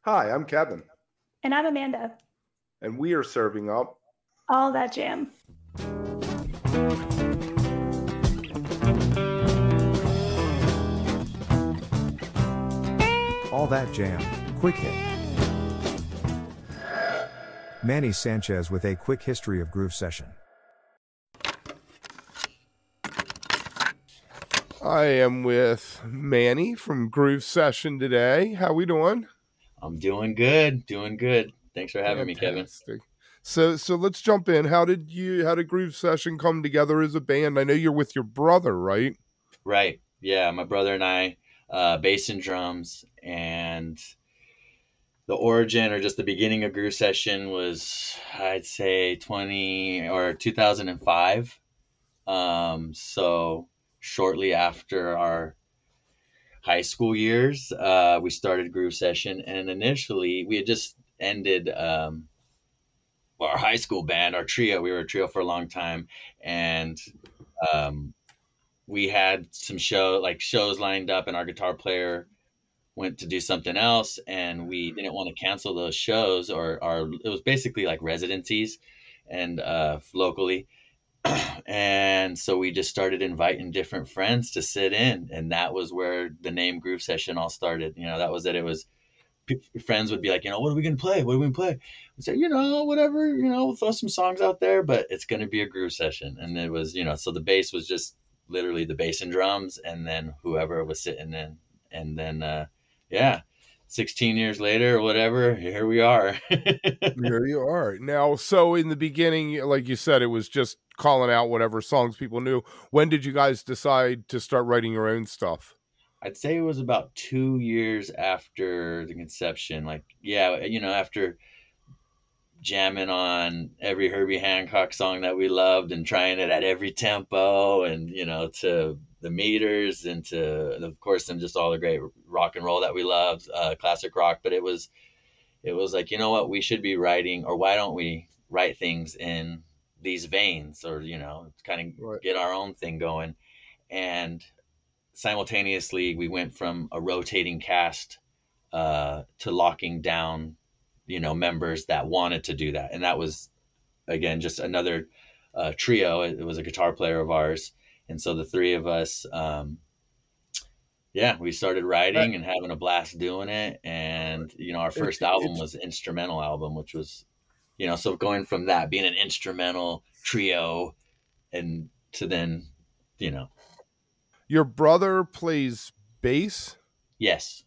Hi, I'm Kevin, And I'm Amanda. and we are serving up All that jam. All That Jam, Quick Hit. Manny Sanchez with a quick history of groove session. I am with Manny from Groove Session today. How we doing? I'm doing good, doing good. Thanks for having me, Kevin. Fantastic. So let's jump in. How did Groove Session come together as a band? I know you're with your brother, right? Right. Yeah, my brother and I, bass and drums, and the origin or just the beginning of Groove Session was, I'd say, 20 or 2005. So shortly after our high school years, we started Groove Session, and initially we had just ended our high school band, our trio. We were a trio for a long time, and um, we had some shows lined up, and our guitar player went to do something else, and we didn't want to cancel those shows, or our it was basically like residencies and locally. And so we just started inviting different friends to sit in, and that was where the name Groove Session all started. That was it. It was friends would be like, what are we gonna play? What are we gonna play? We say, whatever, we'll throw some songs out there, but it's gonna be a groove session. And it was, so the bass was just literally the bass and drums, and then whoever was sitting in, and then yeah, 16 years later or whatever, here we are. Here you are. Now, so in the beginning, like you said, it was just calling out whatever songs people knew. When did you guys decide to start writing your own stuff? I'd say it was about 2 years after the conception. Like, yeah, after jamming on every Herbie Hancock song that we loved and trying it at every tempo, and to the meters, and to, of course, and just all the great rock and roll that we loved, classic rock. But it was like, what, we should be writing, or why don't we write things in these veins, or kind Right. of get our own thing going. And simultaneously we went from a rotating cast to locking down members that wanted to do that. And that was, again, just another trio. It was a guitar player of ours, and so the three of us, yeah, we started Uh, writing and having a blast doing it. And our It's first album it's was an instrumental album, which was, so going from that being an instrumental trio, and to then, you know your brother plays bass. yes.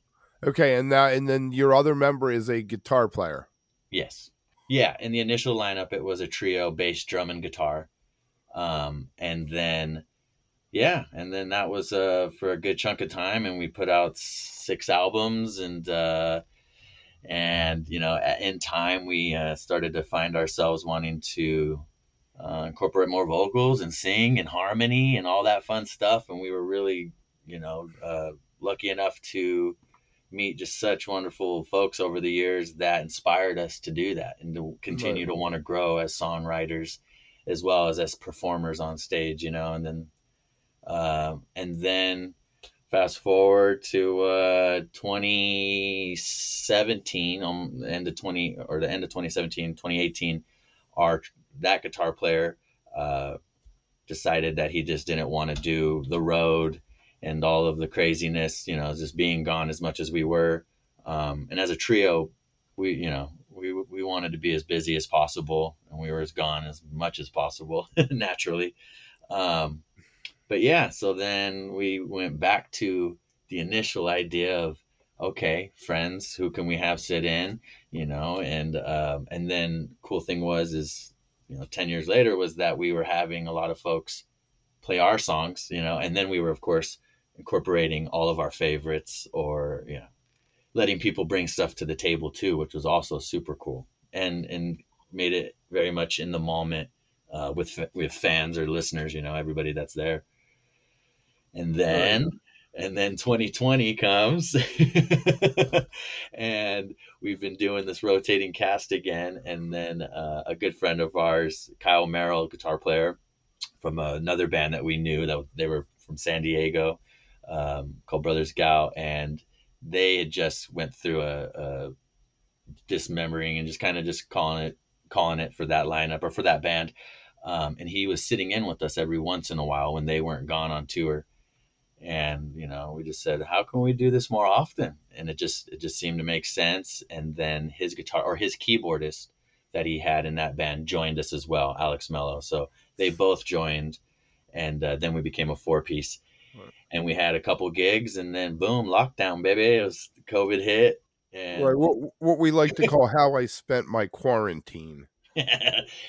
Okay, and then your other member is a guitar player. Yes. Yeah, in the initial lineup, it was a trio: bass, drum, and guitar. And then, yeah, and then that was for a good chunk of time, and we put out 6 albums, and in time we started to find ourselves wanting to incorporate more vocals and sing and harmony and all that fun stuff. And we were really, lucky enough to meet just such wonderful folks over the years that inspired us to do that, and to Right. continue to want to grow as songwriters as well as performers on stage, and then fast forward to 2017, end of 20, or the end of 2017, 2018, our that guitar player uh, decided that he just didn't want to do the road and all of the craziness, just being gone as much as we were. And as a trio, we wanted to be as busy as possible, and we were as gone as much as possible, naturally. Um, but yeah, so then we went back to the initial idea of, okay, friends, who can we have sit in, and then cool thing was is, 10 years later, was that we were having a lot of folks play our songs, and then we were, of course, incorporating all of our favorites, or letting people bring stuff to the table too, which was also super cool, and made it very much in the moment, with fans or listeners, everybody that's there. And Right. then 2020 comes, and we've been doing this rotating cast again. And then a good friend of ours, Kyle Merrill, guitar player from another band that we knew, that they were from San Diego, called Brothers Gow, and they had just went through dismembering and just kind of just calling it for that lineup or for that band. And he was sitting in with us every once in a while when they weren't gone on tour. And we just said, how can we do this more often? And it just seemed to make sense. And then his guitar or his keyboardist that he had in that band joined us as well, Alex Mello. So they both joined, and then we became a 4-piece. Right. And we had a couple gigs, and then boom, lockdown, baby. It was COVID hit, and Right. What we like to call how I spent my quarantine.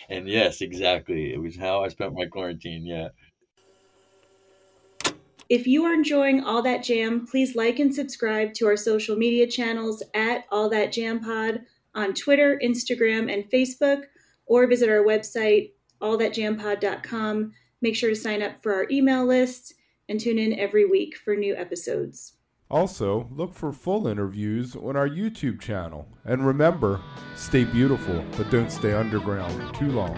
and yes, exactly. It was how I spent my quarantine. Yeah. If you are enjoying All That Jam, please like and subscribe to our social media channels at All That Jam Pod on Twitter, Instagram, and Facebook, or visit our website, allthatjampod.com. Make sure to sign up for our email list and tune in every week for new episodes. Also, look for full interviews on our YouTube channel. And remember, stay beautiful, but don't stay underground too long.